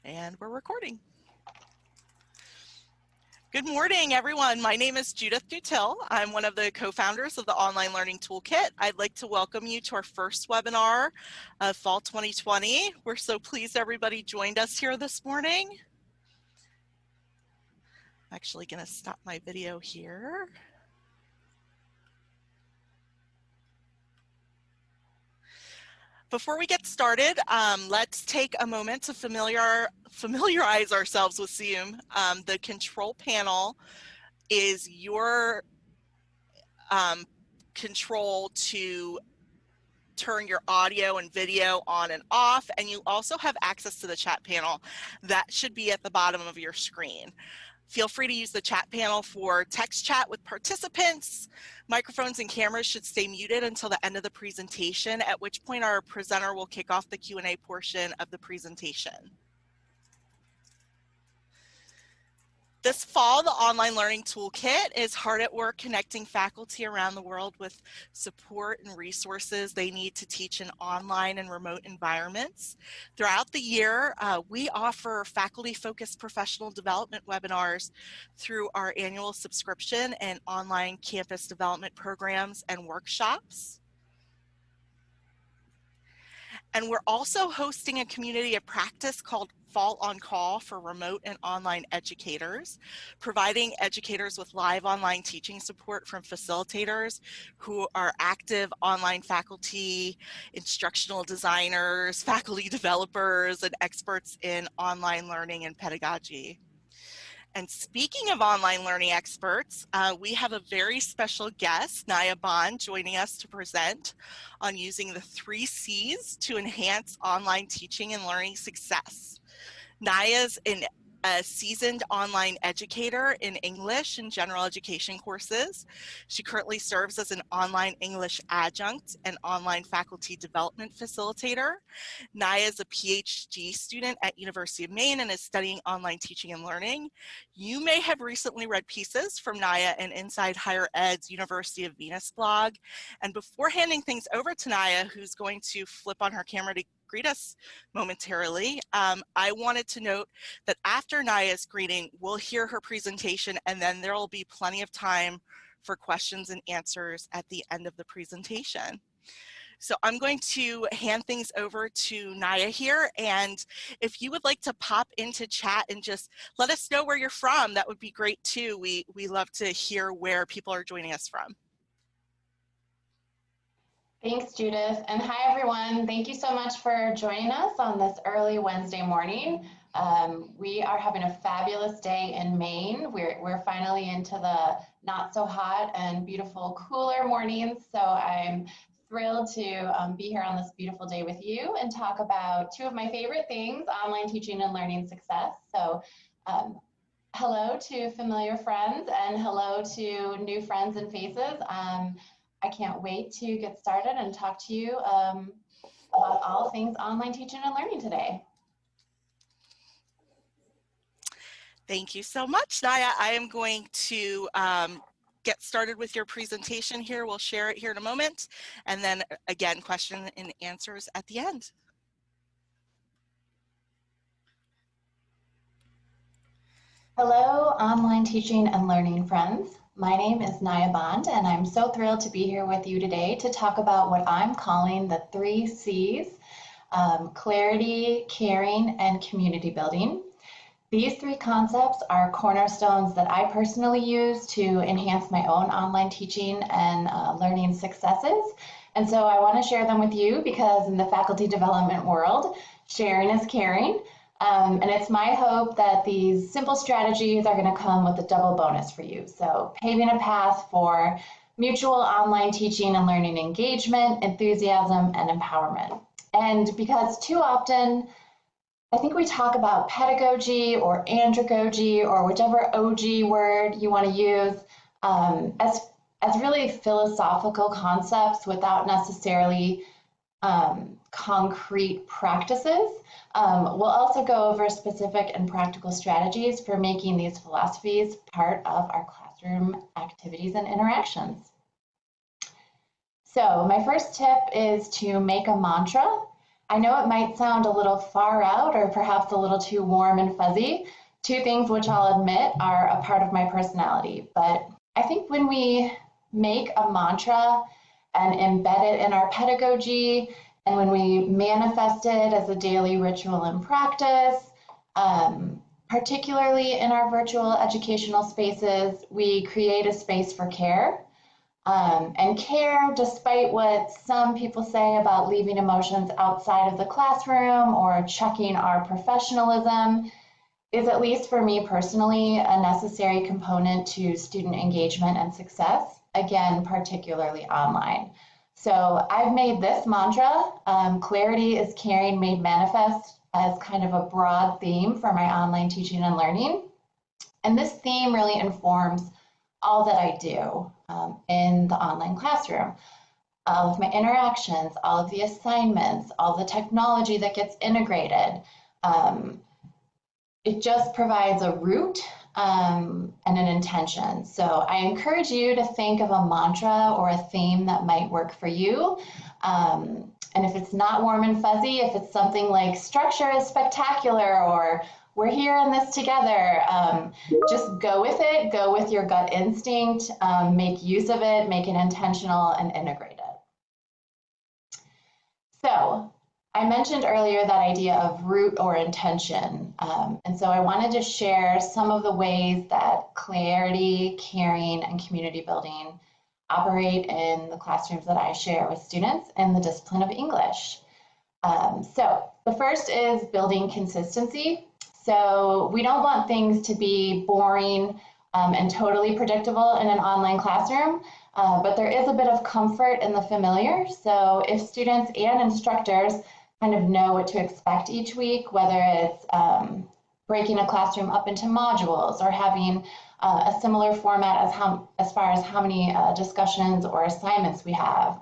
And we're recording. Good morning, everyone. My name is Judith Dutil. I'm one of the co-founders of the Online Learning Toolkit. I'd like to welcome you to our first webinar of Fall 2020. We're so pleased everybody joined us here this morning. I'm actually going to stop my video here. Before we get started, let's take a moment to familiarize ourselves with Zoom. The control panel is your control to turn your audio and video on and off, and you also have access to the chat panel that should be at the bottom of your screen. Feel free to use the chat panel for text chat with participants. Microphones and cameras should stay muted until the end of the presentation, at which point our presenter will kick off the Q&A portion of the presentation. This fall, the Online Learning Toolkit is hard at work connecting faculty around the world with support and resources they need to teach in online and remote environments. Throughout the year, we offer faculty-focused professional development webinars through our annual subscription and online campus development programs and workshops. And we're also hosting a community of practice called Fall on Call for remote and online educators, providing educators with live online teaching support from facilitators who are active online faculty, instructional designers, faculty developers, and experts in online learning and pedagogy. And speaking of online learning experts, we have a very special guest, Naya Bond, joining us to present on using the 3 C's to enhance online teaching and learning success. Naya's a seasoned online educator in English and general education courses. She currently serves as an online English adjunct and online faculty development facilitator. Naya is a PhD student at University of Maine and is studying online teaching and learning. You may have recently read pieces from Naya in Inside Higher Ed's University of Venus blog. And before handing things over to Naya, who's going to flip on her camera to greet us momentarily, I wanted to note that after Naya's greeting, we'll hear her presentation, and then there will be plenty of time for questions and answers at the end of the presentation. So I'm going to hand things over to Naya here, and if you would like to pop into chat and just let us know where you're from, that would be great too. We love to hear where people are joining us from. Thanks, Judith, and hi everyone. Thank you so much for joining us on this early Wednesday morning. We are having a fabulous day in Maine. We're finally into the not so hot and beautiful cooler mornings, so I'm thrilled to be here on this beautiful day with you and talk about 2 of my favorite things, online teaching and learning success. So hello to familiar friends and hello to new friends and faces. I can't wait to get started and talk to you about all things online teaching and learning today. Thank you so much, Naya. I am going to get started with your presentation here. We'll share it here in a moment. And then again, question and answers at the end. Hello, online teaching and learning friends. My name is Naya Bond, and I'm so thrilled to be here with you today to talk about what I'm calling the 3 C's, clarity, caring, and community building. These 3 concepts are cornerstones that I personally use to enhance my own online teaching and learning successes. And so I want to share them with you because in the faculty development world, sharing is caring. And it's my hope that these simple strategies are going to come with a double bonus for you. So paving a path for mutual online teaching and learning engagement, enthusiasm, and empowerment. And because too often, I think we talk about pedagogy or andragogy or whichever OG word you want to use as really philosophical concepts without necessarily concrete practices. We'll also go over specific and practical strategies for making these philosophies part of our classroom activities and interactions. So my first tip is to make a mantra. I know it might sound a little far out or perhaps a little too warm and fuzzy, two things which I'll admit are a part of my personality. But I think when we make a mantra and embed it in our pedagogy, and when we manifest it as a daily ritual and practice, particularly in our virtual educational spaces, we create a space for care. And care, despite what some people say about leaving emotions outside of the classroom or checking our professionalism, is, at least for me personally, a necessary component to student engagement and success, again, particularly online. So I've made this mantra, clarity is caring made manifest, as kind of a broad theme for my online teaching and learning. And this theme really informs all that I do in the online classroom. All of my interactions, all of the assignments, all the technology that gets integrated. It just provides a root and an intention. So I encourage you to think of a mantra or a theme that might work for you. And if it's not warm and fuzzy, if it's something like structure is spectacular or we're here in this together, just go with it, go with your gut instinct, make use of it, make it intentional and integrate it. So I mentioned earlier that idea of root or intention. And so I wanted to share some of the ways that clarity, caring, and community building operate in the classrooms that I share with students in the discipline of English. So the first is building consistency. So we don't want things to be boring and totally predictable in an online classroom, but there is a bit of comfort in the familiar. So if students and instructors kind of know what to expect each week, whether it's breaking a classroom up into modules or having a similar format as far as how many discussions or assignments we have.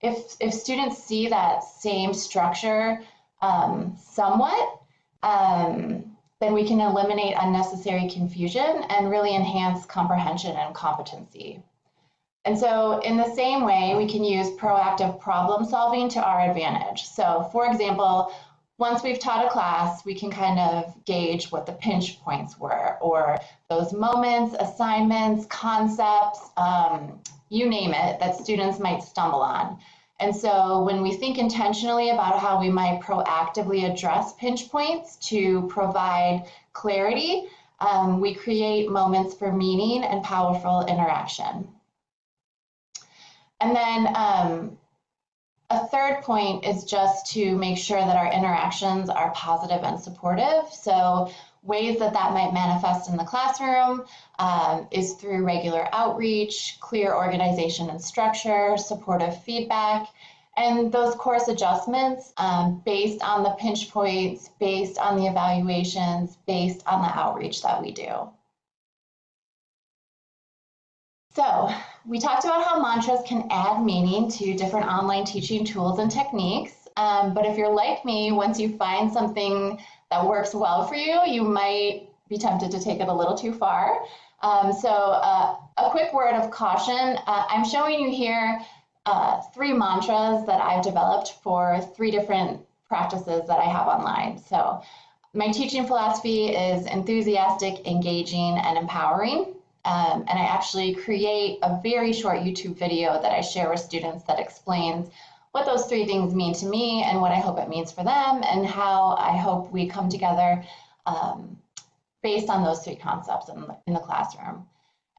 If students see that same structure somewhat, then we can eliminate unnecessary confusion and really enhance comprehension and competency. And so in the same way, we can use proactive problem solving to our advantage. So for example, once we've taught a class, we can kind of gauge what the pinch points were, or those moments, assignments, concepts, you name it, that students might stumble on. And so when we think intentionally about how we might proactively address pinch points to provide clarity, we create moments for meaning and powerful interaction. And then a third point is just to make sure that our interactions are positive and supportive. So ways that that might manifest in the classroom is through regular outreach, clear organization and structure, supportive feedback, and those course adjustments based on the pinch points, based on the evaluations, based on the outreach that we do. So we talked about how mantras can add meaning to different online teaching tools and techniques, but if you're like me, once you find something that works well for you, you might be tempted to take it a little too far. So a quick word of caution, I'm showing you here 3 mantras that I've developed for 3 different practices that I have online. So my teaching philosophy is enthusiastic, engaging, and empowering. And I actually create a very short YouTube video that I share with students that explains what those 3 things mean to me and what I hope it means for them and how I hope we come together based on those 3 concepts in the classroom.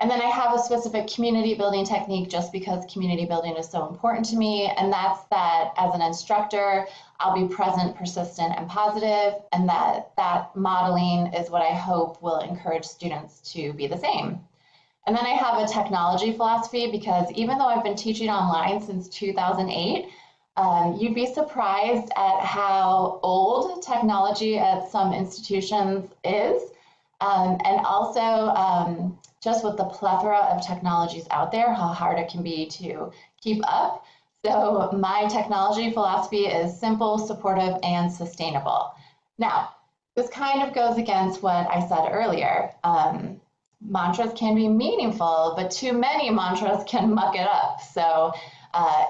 And then I have a specific community building technique just because community building is so important to me, and that's that as an instructor, I'll be present, persistent, and positive, and that modeling is what I hope will encourage students to be the same. And then I have a technology philosophy because even though I've been teaching online since 2008, you'd be surprised at how old technology at some institutions is, and also just with the plethora of technologies out there, how hard it can be to keep up. So my technology philosophy is simple, supportive, and sustainable. Now, this kind of goes against what I said earlier. Mantras can be meaningful, but too many mantras can muck it up. So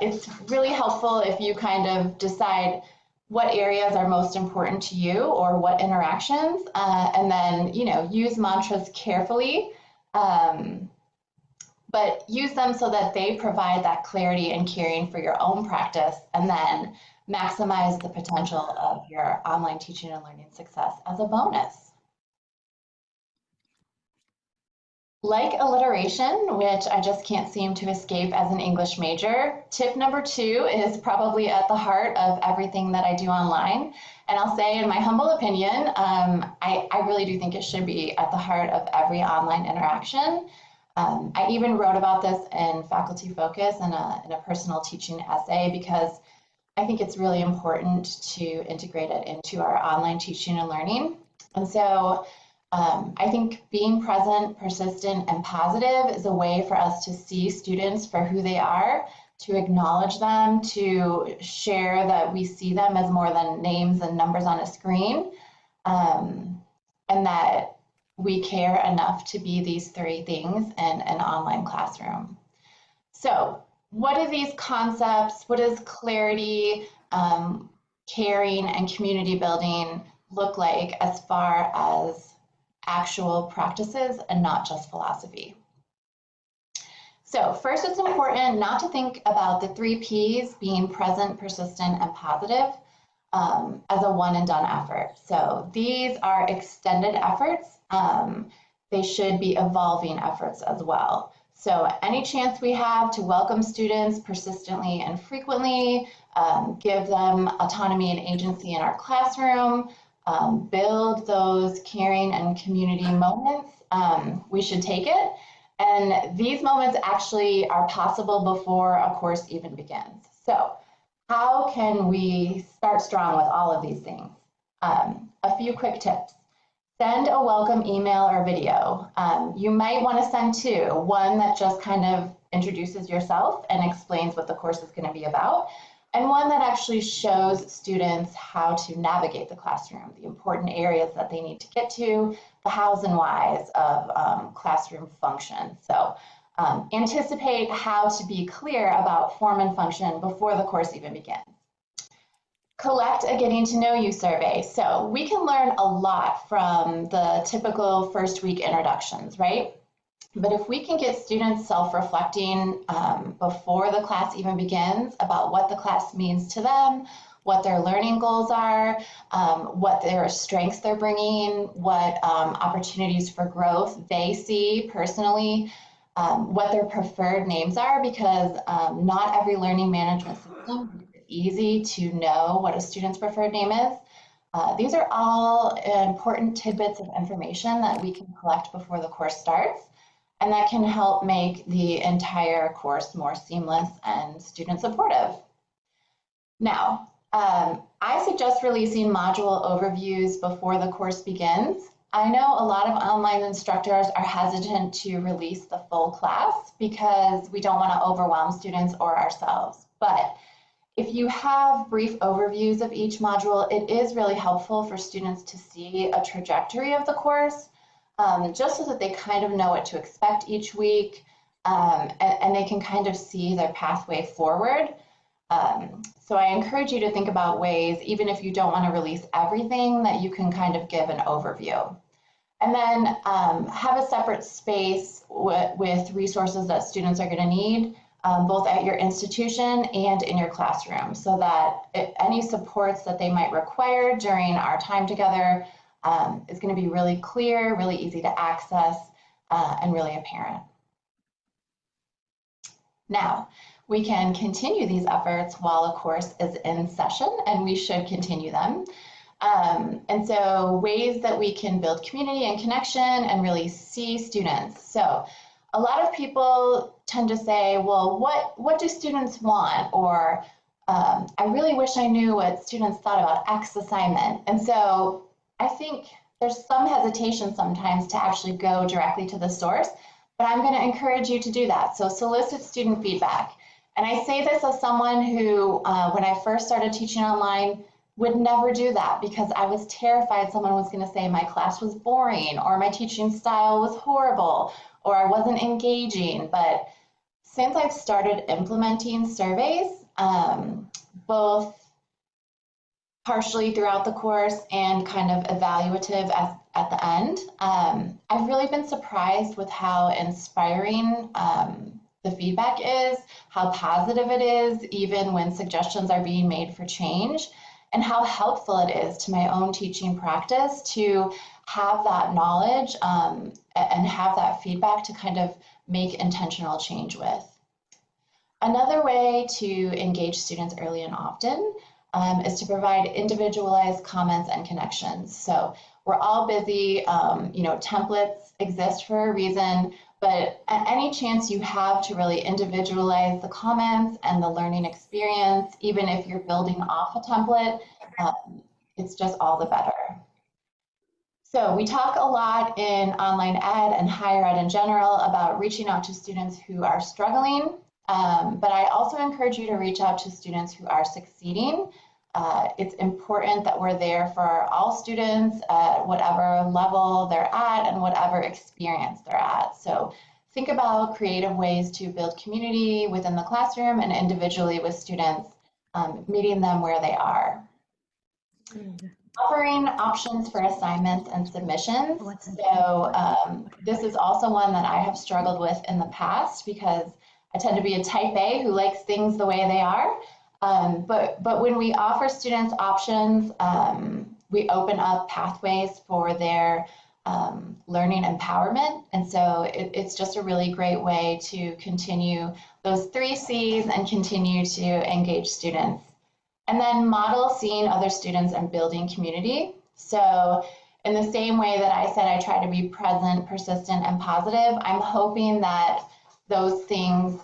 it's really helpful if you kind of decide what areas are most important to you or what interactions, and then, use mantras carefully, but use them so that they provide that clarity and caring for your own practice, and then maximize the potential of your online teaching and learning success as a bonus. Like alliteration, which I just can't seem to escape as an English major, tip number 2 is probably at the heart of everything that I do online. And I'll say, in my humble opinion, I really do think it should be at the heart of every online interaction. I even wrote about this in Faculty Focus in a personal teaching essay, because I think it's really important to integrate it into our online teaching and learning. And so I think being present, persistent, and positive is a way for us to see students for who they are, to acknowledge them, to share that we see them as more than names and numbers on a screen, and that we care enough to be these 3 things in an online classroom. So, what do these concepts, what does clarity, caring, and community building look like as far as actual practices and not just philosophy? So first, it's important not to think about the 3 Ps, being present, persistent, and positive, as a one and done effort. So these are extended efforts. They should be evolving efforts as well. So any chance we have to welcome students persistently and frequently, give them autonomy and agency in our classroom, build those caring and community moments, we should take it. And these moments actually are possible before a course even begins. So how can we start strong with all of these things? A few quick tips. Send a welcome email or video. You might want to send 2, one that just kind of introduces yourself and explains what the course is going to be about, and one that actually shows students how to navigate the classroom, the important areas that they need to get to, the hows and whys of classroom function. So anticipate how to be clear about form and function before the course even begins. Collect a getting to know you survey. So we can learn a lot from the typical first week introductions, right? But if we can get students self-reflecting before the class even begins about what the class means to them, what their learning goals are, what their strengths they're bringing, what opportunities for growth they see personally, what their preferred names are, because not every learning management system makes it easy to know what a student's preferred name is. These are all important tidbits of information that we can collect before the course starts, and that can help make the entire course more seamless and student supportive. Now, I suggest releasing module overviews before the course begins. I know a lot of online instructors are hesitant to release the full class because we don't want to overwhelm students or ourselves. But if you have brief overviews of each module, it is really helpful for students to see a trajectory of the course, just so that they kind of know what to expect each week, and they can kind of see their pathway forward. So I encourage you to think about ways, even if you don't want to release everything, that you can kind of give an overview. And then have a separate space with resources that students are going to need, both at your institution and in your classroom, so that any supports that they might require during our time together is going to be really clear, really easy to access, and really apparent. Now, we can continue these efforts while a course is in session, and we should continue them. And so ways that we can build community and connection and really see students. So a lot of people tend to say, well, what do students want? Or I really wish I knew what students thought about X assignment. And so I think there's some hesitation sometimes to actually go directly to the source, but I'm going to encourage you to do that. So solicit student feedback. And I say this as someone who, when I first started teaching online, would never do that because I was terrified someone was going to say my class was boring, or my teaching style was horrible, or I wasn't engaging. But since I've started implementing surveys, both partially throughout the course and kind of evaluative at the end. I've really been surprised with how inspiring the feedback is, how positive it is, even when suggestions are being made for change, and how helpful it is to my own teaching practice to have that knowledge and have that feedback to kind of make intentional change with. Another way to engage students early and often is to provide individualized comments and connections. So we're all busy, templates exist for a reason, but any chance you have to really individualize the comments and the learning experience, even if you're building off a template, it's just all the better. So we talk a lot in online ed and higher ed in general about reaching out to students who are struggling, but I also encourage you to reach out to students who are succeeding. It's important that we're there for all students at whatever level they're at and whatever experience they're at. So think about creative ways to build community within the classroom and individually with students, meeting them where they are. Offering options for assignments and submissions. So this is also one that I have struggled with in the past because I tend to be a type A who likes things the way they are. But when we offer students options, we open up pathways for their learning empowerment. And so it's just a really great way to continue those 3 C's and continue to engage students. And then model seeing other students and building community. So in the same way that I said I try to be present, persistent, and positive, I'm hoping that those things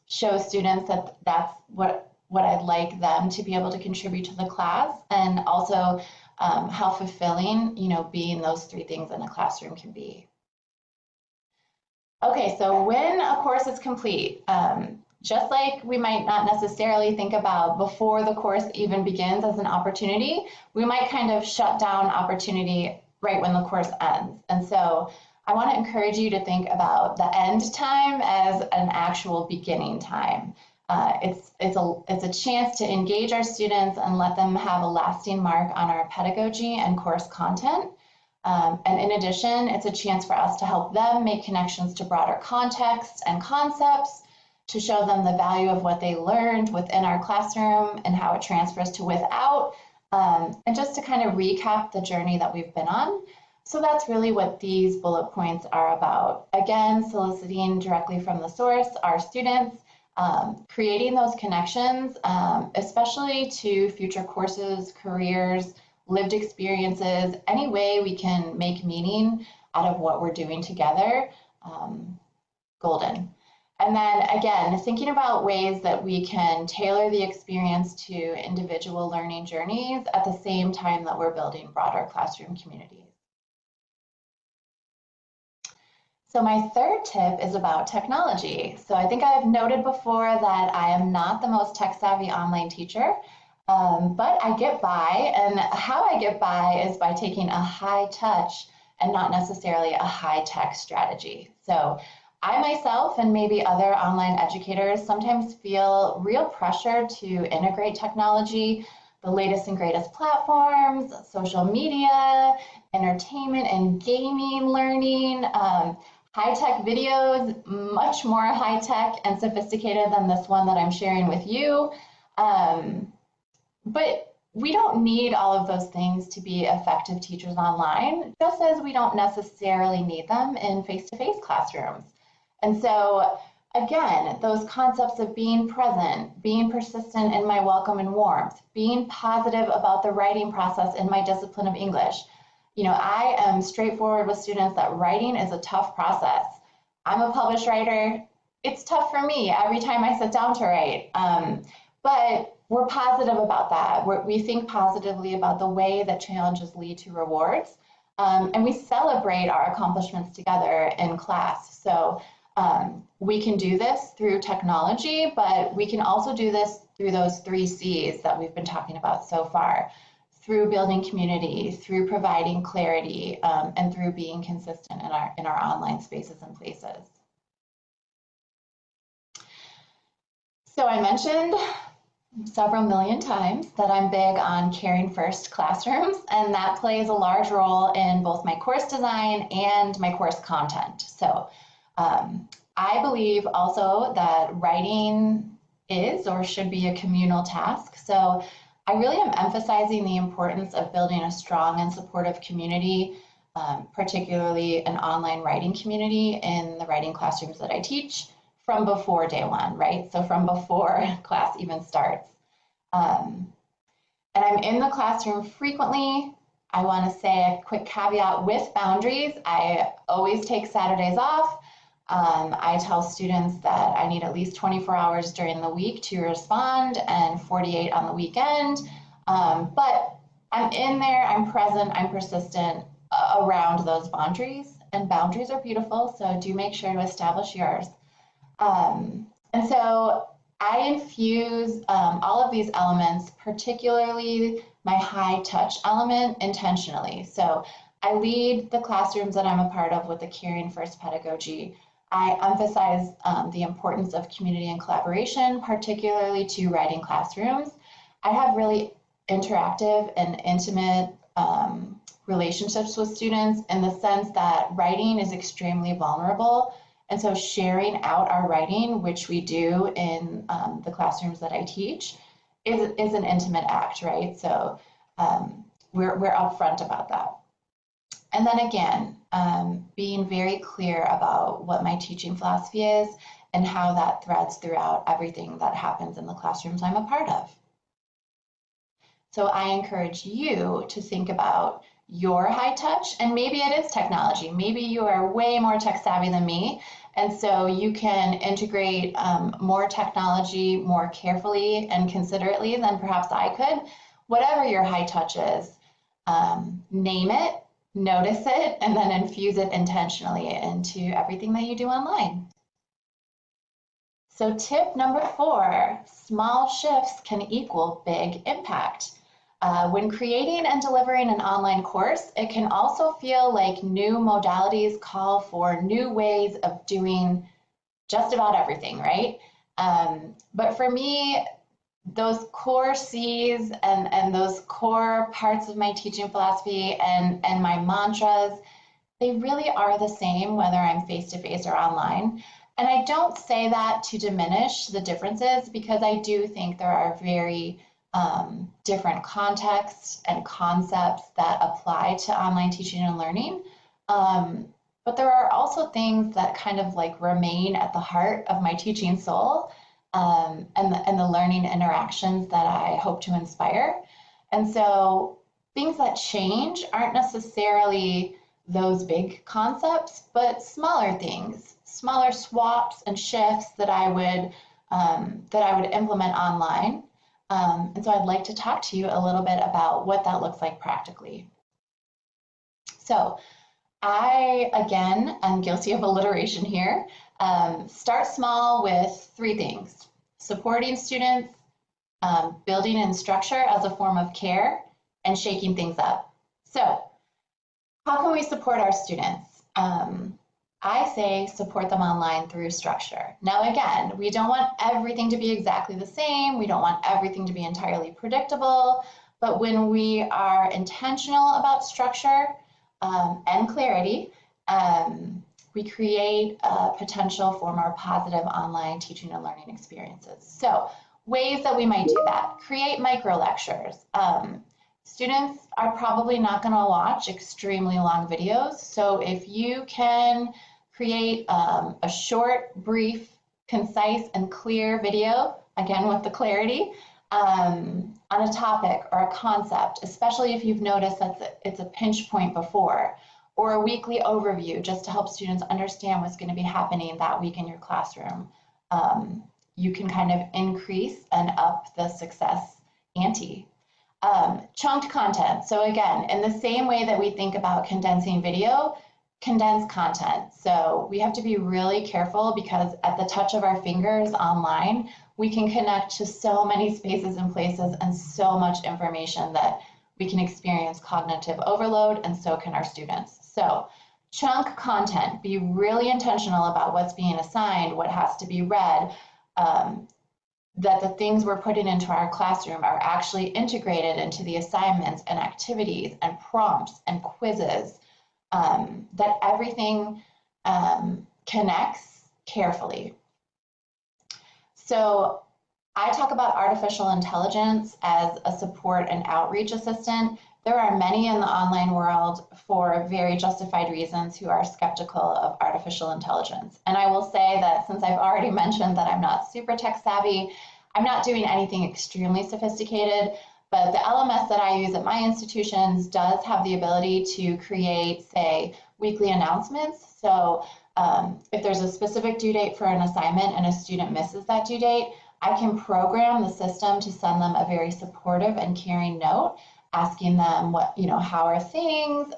show students that that's what I'd like them to be able to contribute to the class, and also how fulfilling, being those 3 things in a classroom can be. Okay, so when a course is complete, just like we might not necessarily think about before the course even begins as an opportunity, we might kind of shut down opportunity right when the course ends. And so I want to encourage you to think about the end time as an actual beginning time. It's a chance to engage our students and let them have a lasting mark on our pedagogy and course content. And in addition, it's a chance for us to help them make connections to broader contexts and concepts, to show them the value of what they learned within our classroom and how it transfers to without, and just to kind of recap the journey that we've been on. So that's really what these bullet points are about. Again, soliciting directly from the source, our students, creating those connections, especially to future courses, careers, lived experiences, any way we can make meaning out of what we're doing together, golden. And then again, thinking about ways that we can tailor the experience to individual learning journeys at the same time that we're building broader classroom communities. So my third tip is about technology. So I think I've noted before that I am not the most tech-savvy online teacher, but I get by, and how I get by is by taking a high-touch and not necessarily a high-tech strategy. So I myself and maybe other online educators sometimes feel real pressure to integrate technology, the latest and greatest platforms, social media, entertainment and gaming learning, high-tech videos, much more high-tech and sophisticated than this one that I'm sharing with you. But we don't need all of those things to be effective teachers online, just as we don't necessarily need them in face-to-face classrooms. And so, again, those concepts of being present, being persistent in my welcome and warmth, being positive about the writing process in my discipline of English. I am straightforward with students that writing is a tough process. I'm a published writer. It's tough for me every time I sit down to write. But we're positive about that. We think positively about the way that challenges lead to rewards. And we celebrate our accomplishments together in class. So we can do this through technology, but we can also do this through those 3 C's that we've been talking about so far, through building community, through providing clarity, and through being consistent in our online spaces and places. So I mentioned several million times that I'm big on caring first classrooms, and that plays a large role in both my course design and my course content. So I believe also that writing is or should be a communal task. So I really am emphasizing the importance of building a strong and supportive community, particularly an online writing community in the writing classrooms that I teach from before day one, right? So from before class even starts. Um, and I'm in the classroom frequently. I want to say a quick caveat with boundaries. I always take Saturdays off. I tell students that I need at least 24 hours during the week to respond and 48 on the weekend. But I'm in there, I'm present, I'm persistent around those boundaries. And boundaries are beautiful, so do make sure to establish yours. And so I infuse all of these elements, particularly my high touch element, intentionally. So I lead the classrooms that I'm a part of with the Caring First pedagogy. I emphasize the importance of community and collaboration, particularly to writing classrooms. I have really interactive and intimate relationships with students in the sense that writing is extremely vulnerable. And so sharing out our writing, which we do in the classrooms that I teach, is an intimate act, right? So we're upfront about that. And then again, being very clear about what my teaching philosophy is and how that threads throughout everything that happens in the classrooms I'm a part of. So I encourage you to think about your high touch, and maybe it is technology. Maybe you are way more tech savvy than me, and so you can integrate more technology more carefully and considerately than perhaps I could. Whatever your high touch is, name it, notice it, and then infuse it intentionally into everything that you do online. So tip number 4, small shifts can equal big impact. When creating and delivering an online course, it can also feel like new modalities call for new ways of doing just about everything, right? But for me, those core C's and those core parts of my teaching philosophy and my mantras, they really are the same whether I'm face-to-face or online. And I don't say that to diminish the differences, because I do think there are very different contexts and concepts that apply to online teaching and learning. But there are also things that kind of like remain at the heart of my teaching soul, and the learning interactions that I hope to inspire. And so things that change aren't necessarily those big concepts, but smaller things, smaller swaps and shifts that I would implement online. And so I'd like to talk to you a little bit about what that looks like practically. So I, again, am guilty of alliteration here. Start small with 3 things: supporting students, building in structure as a form of care, and shaking things up. So how can we support our students? I say support them online through structure. Now, again, we don't want everything to be exactly the same. We don't want everything to be entirely predictable. But when we are intentional about structure and clarity, we create a potential for more positive online teaching and learning experiences. So ways that we might do that: create microlectures. Students are probably not going to watch extremely long videos. So if you can create a short, brief, concise, and clear video, again with the clarity, on a topic or a concept, especially if you've noticed that it's a pinch point before, or a weekly overview just to help students understand what's going to be happening that week in your classroom, you can kind of increase and up the success ante. Chunked content. So again, in the same way that we think about condensing video, condense content. So we have to be really careful, because at the touch of our fingers online, we can connect to so many spaces and places and so much information that we can experience cognitive overload, and so can our students. So chunk content, be really intentional about what's being assigned, what has to be read. that the things we're putting into our classroom are actually integrated into the assignments and activities and prompts and quizzes, that everything connects carefully. So I talk about artificial intelligence as a support and outreach assistant. There are many in the online world for very justified reasons who are skeptical of artificial intelligence. And I will say that since I've already mentioned that I'm not super tech savvy, I'm not doing anything extremely sophisticated, but the LMS that I use at my institutions does have the ability to create, say, weekly announcements. So if there's a specific due date for an assignment and a student misses that due date, I can program the system to send them a very supportive and caring note asking them what, how are things,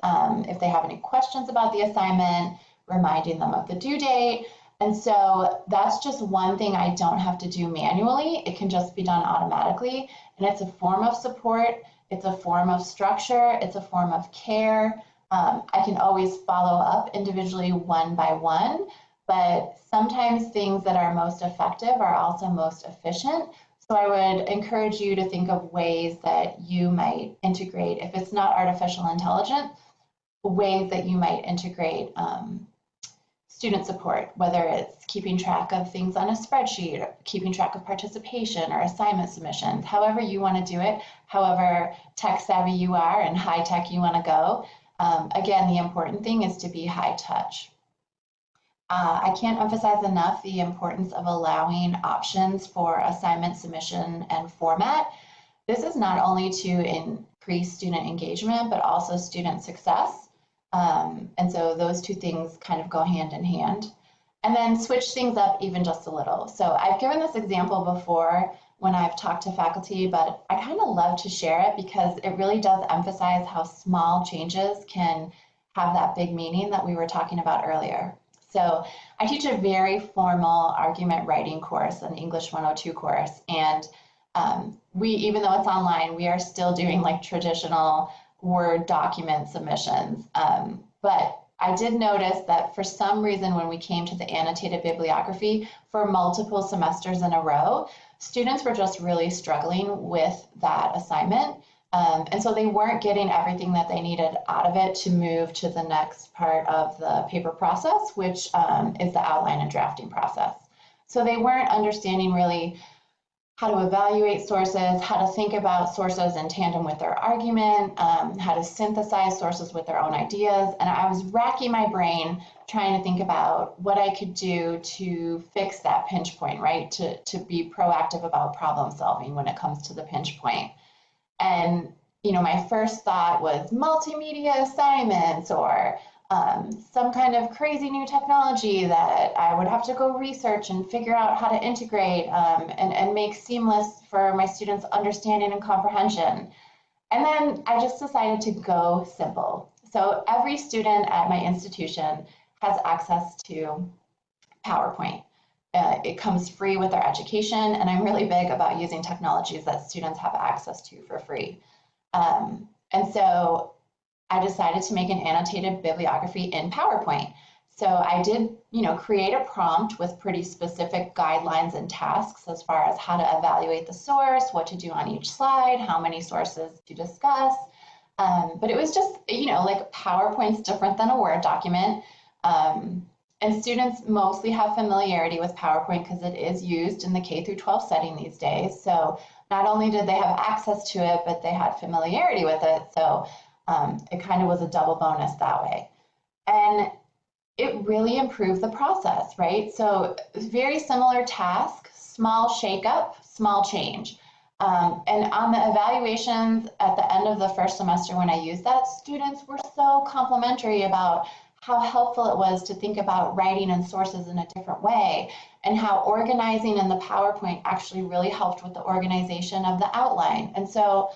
if they have any questions about the assignment, reminding them of the due date. And so that's just one thing I don't have to do manually. It can just be done automatically. And it's a form of support. It's a form of structure. It's a form of care. I can always follow up individually one by one, but sometimes things that are most effective are also most efficient. So I would encourage you to think of ways that you might integrate, if it's not artificial intelligence, ways that you might integrate student support, whether it's keeping track of things on a spreadsheet, or keeping track of participation or assignment submissions, however you want to do it, however tech savvy you are and high tech you want to go. Again, the important thing is to be high touch. I can't emphasize enough the importance of allowing options for assignment submission and format. This is not only to increase student engagement, but also student success. And so those two things kind of go hand in hand. And then switch things up even just a little. So I've given this example before when I've talked to faculty, but I kind of love to share it because it really does emphasize how small changes can have that big meaning that we were talking about earlier. So I teach a very formal argument writing course, an English 102 course, and even though it's online, we are still doing like traditional Word document submissions. But I did notice that for some reason, when we came to the annotated bibliography for multiple semesters in a row, students were just really struggling with that assignment. And so they weren't getting everything that they needed out of it to move to the next part of the paper process, which is the outline and drafting process. So they weren't understanding really how to evaluate sources, how to think about sources in tandem with their argument, how to synthesize sources with their own ideas. And I was racking my brain trying to think about what I could do to fix that pinch point, right? To be proactive about problem solving when it comes to the pinch point. And, my first thought was multimedia assignments or some kind of crazy new technology that I would have to go research and figure out how to integrate and make seamless for my students' understanding and comprehension. And then I just decided to go simple. So every student at my institution has access to PowerPoint. It comes free with their education, and I'm really big about using technologies that students have access to for free. And so I decided to make an annotated bibliography in PowerPoint. So I did, create a prompt with pretty specific guidelines and tasks as far as how to evaluate the source, what to do on each slide, how many sources to discuss. But it was just, like PowerPoint's different than a Word document. And students mostly have familiarity with PowerPoint because it is used in the K through 12 setting these days. So not only did they have access to it, but they had familiarity with it. So it kind of was a double bonus that way. And it really improved the process, right? So very similar task, small shakeup, small change. And on the evaluations at the end of the first semester when I used that, students were so complimentary about how helpful it was to think about writing and sources in a different way, and how organizing in the PowerPoint actually really helped with the organization of the outline. And so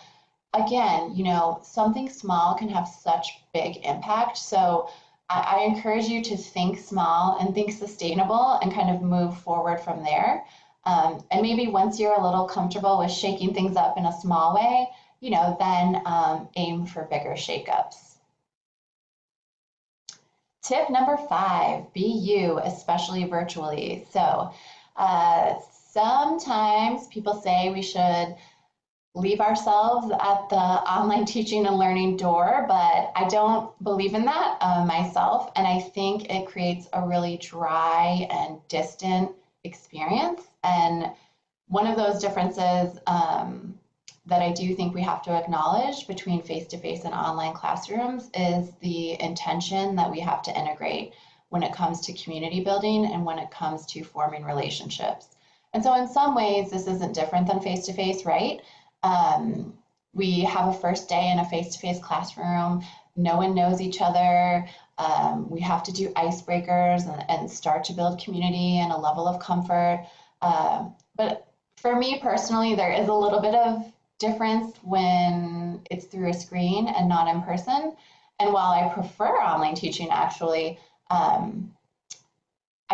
again, something small can have such big impact. So I encourage you to think small and think sustainable and kind of move forward from there. And maybe once you're a little comfortable with shaking things up in a small way, then aim for bigger shakeups. Tip number 5, be you, especially virtually. So Sometimes people say we should leave ourselves at the online teaching and learning door, but I don't believe in that myself. And I think it creates a really dry and distant experience. And one of those differences that I do think we have to acknowledge between face-to-face and online classrooms is the intention that we have to integrate when it comes to community building and when it comes to forming relationships. And so in some ways, this isn't different than face-to-face, right? We have a first day in a face-to-face classroom. No one knows each other. We have to do icebreakers and start to build community and a level of comfort. But for me personally, there is a little bit of difference when it's through a screen and not in person. And while I prefer online teaching, actually, I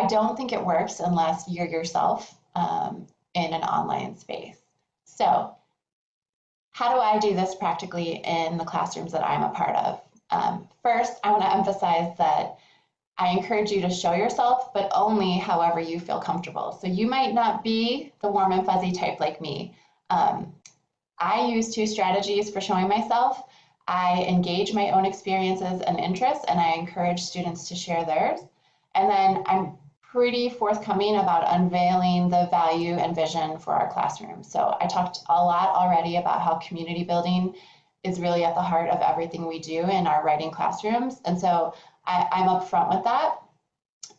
don't think it works unless you're yourself in an online space. So how do I do this practically in the classrooms that I'm a part of? First, I want to emphasize that I encourage you to show yourself, but only however you feel comfortable. So you might not be the warm and fuzzy type like me. I use two strategies for showing myself. I engage my own experiences and interests, and I encourage students to share theirs. And then I'm pretty forthcoming about unveiling the value and vision for our classroom. So I talked a lot already about how community building is really at the heart of everything we do in our writing classrooms. And so I'm upfront with that.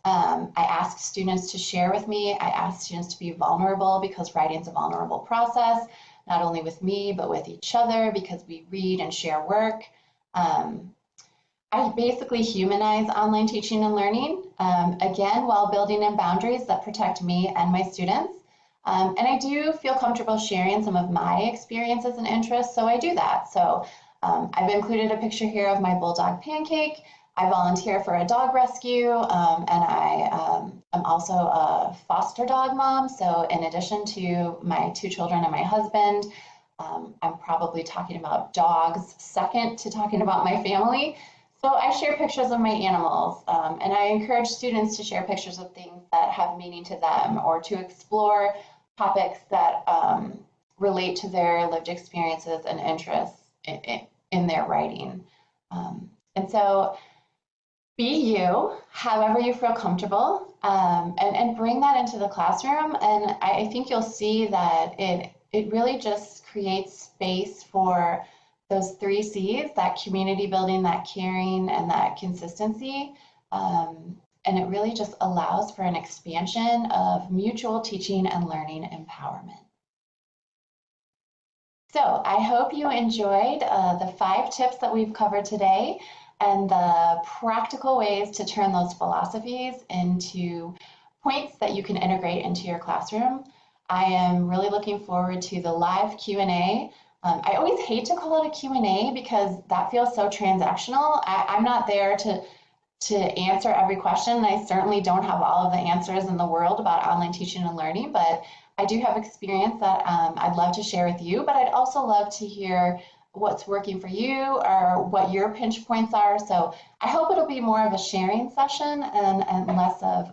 I ask students to share with me. I ask students to be vulnerable because writing is a vulnerable process, not only with me, but with each other because we read and share work. I basically humanize online teaching and learning, again, while building in boundaries that protect me and my students. And I do feel comfortable sharing some of my experiences and interests, so I do that. So I've included a picture here of my bulldog Pancake. I volunteer for a dog rescue, and I am also a foster dog mom. So in addition to my two children and my husband, I'm probably talking about dogs second to talking about my family. So I share pictures of my animals, and I encourage students to share pictures of things that have meaning to them or to explore topics that relate to their lived experiences and interests in their writing. And so be you, however you feel comfortable, and bring that into the classroom. And I think you'll see that it really just creates space for those three C's, that community building, that caring, and that consistency. And it really just allows for an expansion of mutual teaching and learning empowerment. So I hope you enjoyed the 5 tips that we've covered today and the practical ways to turn those philosophies into points that you can integrate into your classroom. I am really looking forward to the live Q&A. I always hate to call it a Q&A because that feels so transactional. I'm not there to answer every question. I certainly don't have all of the answers in the world about online teaching and learning, but I do have experience that I'd love to share with you, but I'd also love to hear what's working for you or what your pinch points are. So I hope it'll be more of a sharing session and less of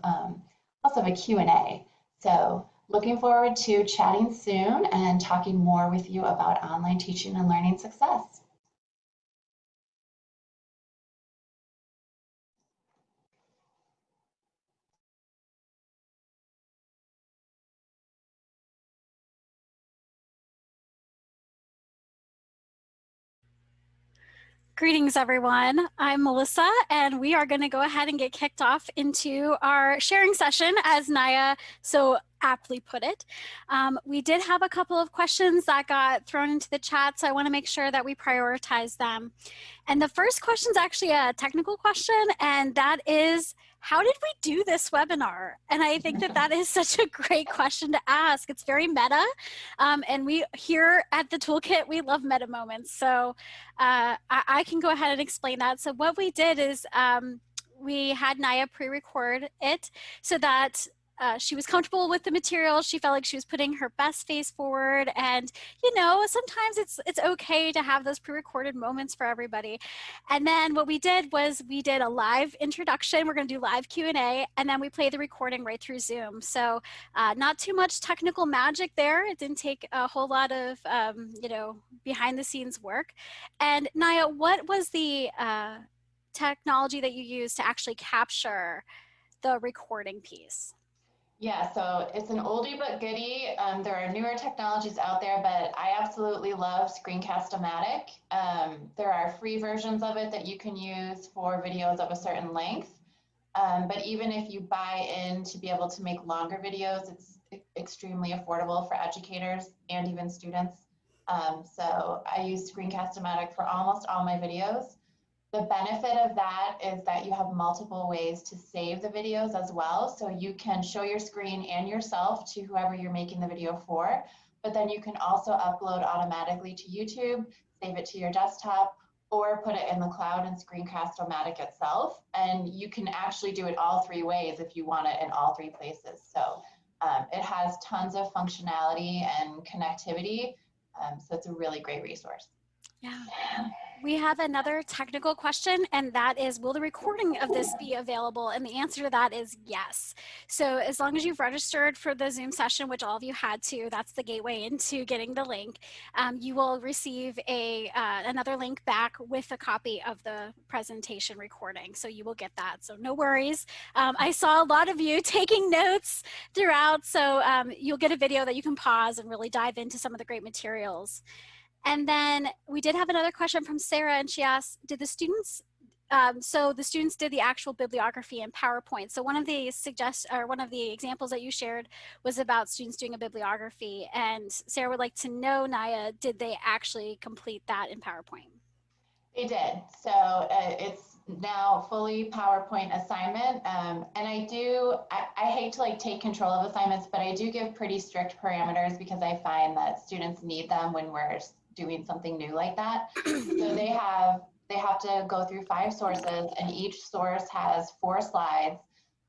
a Q&A. So looking forward to chatting soon and talking more with you about online teaching and learning success. Greetings, everyone. I'm Melissa, and we are going to go ahead and get kicked off into our sharing session, as Naya so aptly put it. We did have a couple of questions that got thrown into the chat, so I want to make sure that we prioritize them. And the first question is actually a technical question, and that is, how did we do this webinar? And I think that that is such a great question to ask. It's very meta, and we here at the Toolkit, we love meta moments. So I can go ahead and explain that. So what we did is we had Naya pre-record it so that she was comfortable with the material. She felt like she was putting her best face forward. And, sometimes it's okay to have those pre-recorded moments for everybody. And then what we did was we did a live introduction. We're going to do live Q&A, and then we play the recording right through Zoom. So not too much technical magic there. It didn't take a whole lot of, behind the scenes work. And Naya, what was the technology that you used to actually capture the recording piece? Yeah, so it's an oldie but goodie. There are newer technologies out there, but I absolutely love Screencast-O-Matic. There are free versions of it that you can use for videos of a certain length. But even if you buy in to be able to make longer videos, it's extremely affordable for educators and even students. So I use Screencast-O-Matic for almost all my videos. The benefit of that is that you have multiple ways to save the videos as well. So you can show your screen and yourself to whoever you're making the video for, but then you can also upload automatically to YouTube, save it to your desktop, or put it in the cloud and Screencast-O-Matic itself. And you can actually do it all three ways if you want it in all three places. So it has tons of functionality and connectivity. So it's a really great resource. Yeah. We have another technical question, and that is, will the recording of this be available? And the answer to that is yes. So as long as you've registered for the Zoom session, which all of you had to, that's the gateway into getting the link, you will receive another link back with a copy of the presentation recording. So you will get that. So no worries. I saw a lot of you taking notes throughout. So you'll get a video that you can pause and really dive into some of the great materials. And then we did have another question from Sarah, and she asked, did the students, so the students did the actual bibliography in PowerPoint. So one of the examples that you shared was about students doing a bibliography, and Sarah would like to know, Naya, did they actually complete that in PowerPoint? They did. So it's now fully PowerPoint assignment. And I hate to take control of assignments, but I do give pretty strict parameters because I find that students need them when we're doing something new like that. So they have to go through 5 sources, and each source has 4 slides.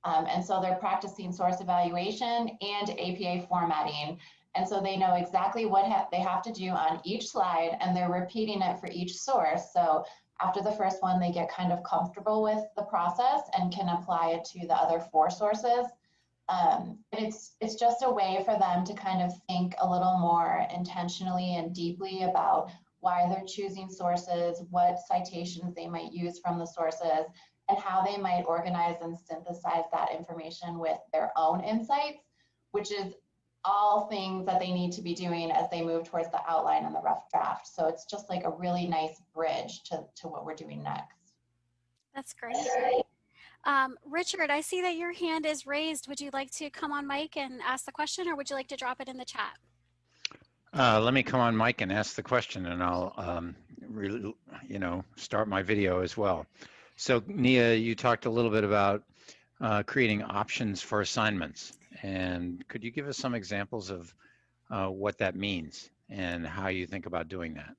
And so they're practicing source evaluation and APA formatting. And so they know exactly what they have to do on each slide, and they're repeating it for each source. So after the first one, they get kind of comfortable with the process and can apply it to the other 4 sources. It's just a way for them to kind of think a little more intentionally and deeply about why they're choosing sources, what citations they might use from the sources, and how they might organize and synthesize that information with their own insights, which is all things that they need to be doing as they move towards the outline and the rough draft. So it's just like a really nice bridge to what we're doing next. That's great. Richard, I see that your hand is raised. Would you like to come on mic and ask the question, or would you like to drop it in the chat? Let me come on mic and ask the question, and I'll start my video as well. So Nia, you talked a little bit about creating options for assignments, and could you give us some examples of what that means and how you think about doing that?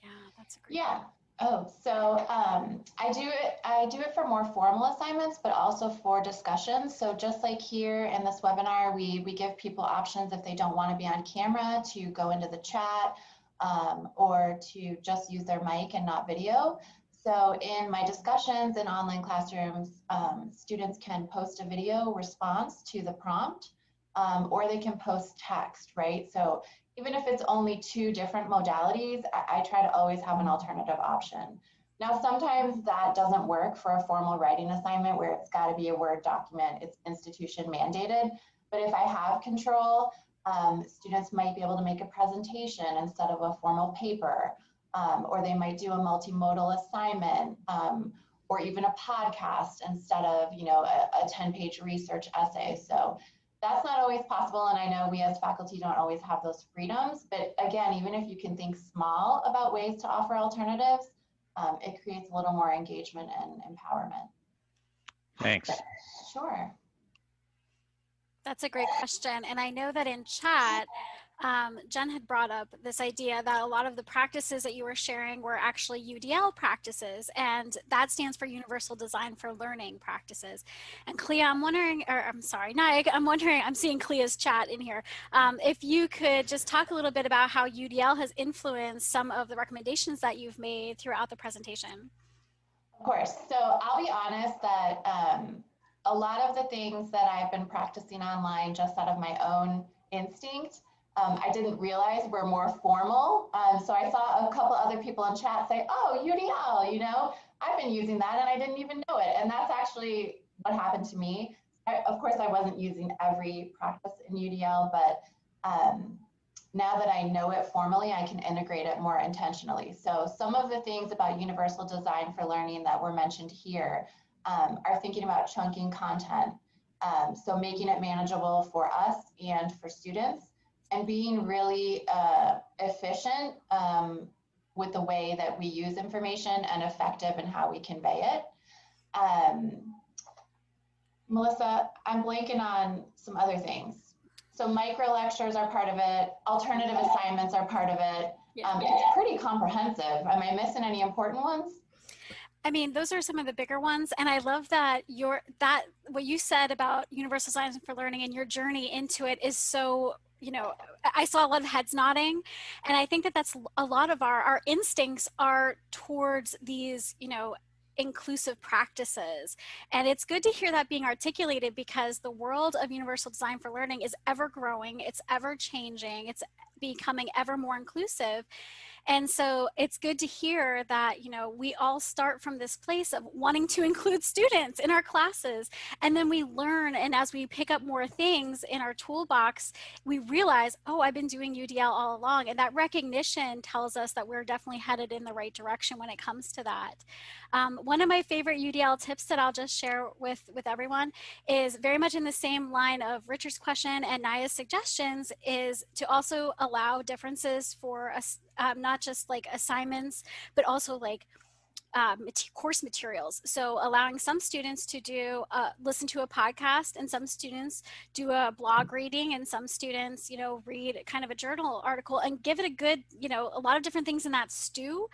Yeah, that's a great Yeah. Oh, so I do it for more formal assignments, but also for discussions. So just like here in this webinar, we give people options if they don't want to be on camera to go into the chat or to just use their mic and not video. So in my discussions in online classrooms, students can post a video response to the prompt, or they can post text, right? So even if it's only 2 different modalities, I try to always have an alternative option. Now, sometimes that doesn't work for a formal writing assignment where it's got to be a Word document, it's institution mandated. But if I have control, students might be able to make a presentation instead of a formal paper, or they might do a multimodal assignment, or even a podcast instead of, a 10-page research essay. So that's not always possible, and I know we as faculty don't always have those freedoms, but again, even if you can think small about ways to offer alternatives, it creates a little more engagement and empowerment. Thanks. Sure. That's a great question. And I know that in chat, Jen had brought up this idea that a lot of the practices that you were sharing were actually UDL practices, and that stands for Universal Design for Learning practices. And Clea, I'm wondering, or I'm sorry, Naik, I'm wondering, I'm seeing Clea's chat in here, if you could just talk a little bit about how UDL has influenced some of the recommendations that you've made throughout the presentation. Of course. So I'll be honest that a lot of the things that I've been practicing online just out of my own instinct, I didn't realize were more formal. So I saw a couple other people in chat say, oh, UDL, you know, I've been using that and I didn't even know it. And that's actually what happened to me. Of course, I wasn't using every practice in UDL, but now that I know it formally, I can integrate it more intentionally. So some of the things about universal design for learning that were mentioned here are thinking about chunking content. So making it manageable for us and for students, and being really efficient with the way that we use information and effective in how we convey it. Melissa, I'm blanking on some other things. So microlectures are part of it. Alternative assignments are part of it. It's pretty comprehensive. Am I missing any important ones? I mean, those are some of the bigger ones. And I love that what you said about universal design for learning and your journey into it is so, you know, I saw a lot of heads nodding. And I think that that's a lot of our instincts are towards these, you know, inclusive practices. And it's good to hear that being articulated, because the world of universal design for learning is ever growing, it's ever changing, it's becoming ever more inclusive. And so it's good to hear that, you know, we all start from this place of wanting to include students in our classes. And then we learn, and as we pick up more things in our toolbox, we realize, oh, I've been doing UDL all along. And that recognition tells us that we're definitely headed in the right direction when it comes to that. One of my favorite UDL tips that I'll just share with everyone is very much in the same line of Richard's question and Naya's suggestions, is to also allow differences for us, not just like assignments, but also like course materials. So allowing some students to do listen to a podcast, and some students do a blog reading, and some students, you know, read kind of a journal article, and give it a good, you know, a lot of different things in that stew.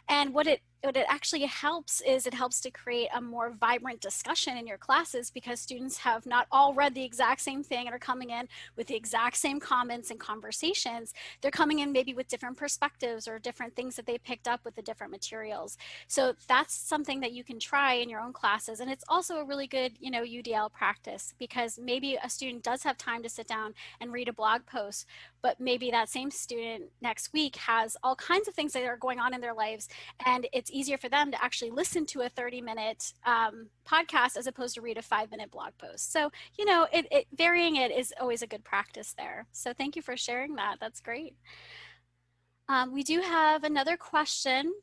And what it actually helps is it helps to create a more vibrant discussion in your classes, because students have not all read the exact same thing and are coming in with the exact same comments and conversations. They're coming in maybe with different perspectives or different things that they picked up with the different materials. So that's something that you can try in your own classes. And it's also a really good, you know, UDL practice, because maybe a student does have time to sit down and read a blog post, but maybe that same student next week has all kinds of things that are going on in their lives, and it's easier for them to actually listen to a 30-minute podcast as opposed to read a 5-minute blog post. So, you know, varying it is always a good practice there. So thank you for sharing that. That's great. We do have another question,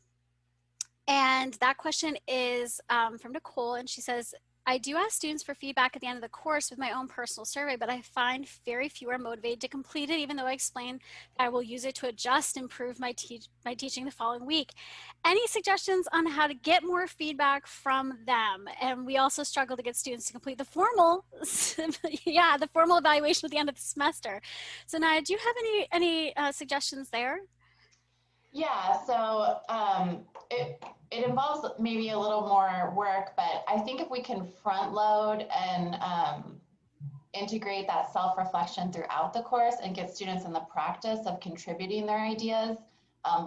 and that question is from Nicole, and she says, I do ask students for feedback at the end of the course with my own personal survey, but I find very few are motivated to complete it, even though I explain that I will use it to adjust, improve my teaching the following week. Any suggestions on how to get more feedback from them? And we also struggle to get students to complete the formal, the formal evaluation at the end of the semester. So Naya, do you have any suggestions there? Yeah, so it involves maybe a little more work, but I think if we can front load and integrate that self-reflection throughout the course and get students in the practice of contributing their ideas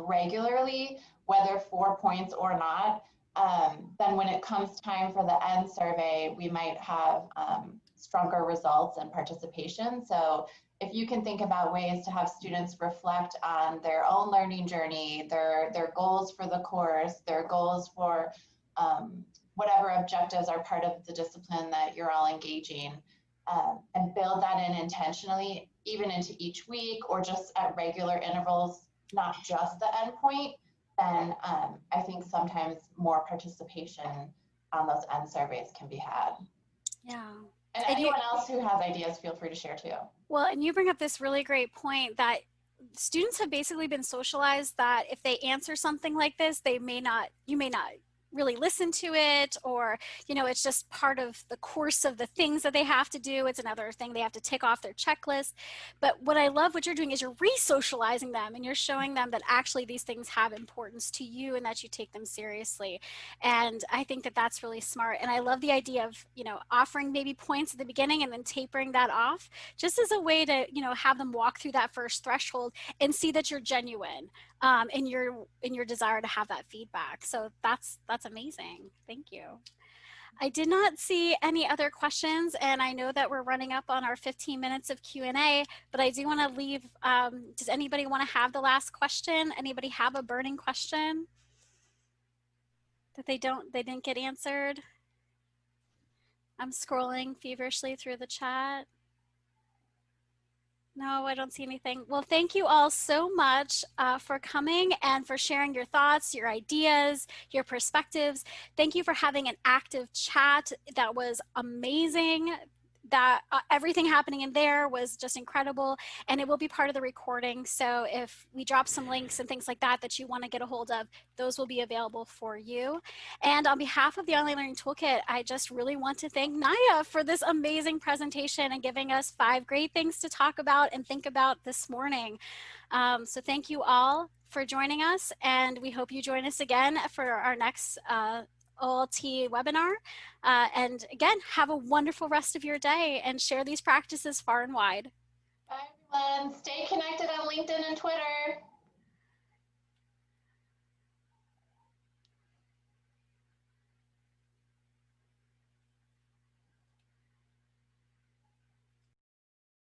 regularly, whether 4 points or not, then when it comes time for the end survey, we might have stronger results and participation. So if you can think about ways to have students reflect on their own learning journey, their goals for the course, their goals for whatever objectives are part of the discipline that you're all engaging, and build that in intentionally, even into each week or just at regular intervals, not just the endpoint, then I think sometimes more participation on those end surveys can be had. Yeah. And anyone else who has ideas, feel free to share too. Well, and you bring up this really great point that students have basically been socialized that if they answer something like this, you may not really listen to it, or, you know, it's just part of the course of the things that they have to do. It's another thing they have to tick off their checklist. But what I love what you're doing is you're re-socializing them, and you're showing them that actually these things have importance to you and that you take them seriously. And I think that that's really smart. And I love the idea of, you know, offering maybe points at the beginning and then tapering that off, just as a way to, you know, have them walk through that first threshold and see that you're genuine in your desire to have that feedback. So that's amazing. Thank you. I did not see any other questions, and I know that we're running up on our 15 minutes of Q&A, but I do want to leave, does anybody want to have the last question? Anybody have a burning question that they didn't get answered? I'm scrolling feverishly through the chat. No, I don't see anything. Well, thank you all so much for coming and for sharing your thoughts, your ideas, your perspectives. Thank you for having an active chat. That was amazing. That everything happening in there was just incredible, and it will be part of the recording. So if we drop some links and things like that that you want to get a hold of, those will be available for you. And on behalf of the Online Learning Toolkit, I just really want to thank Naya for this amazing presentation and giving us 5 great things to talk about and think about this morning. So thank you all for joining us, and we hope you join us again for our next OLT webinar. And again, have a wonderful rest of your day and share these practices far and wide. Bye, everyone. Stay connected on LinkedIn and Twitter.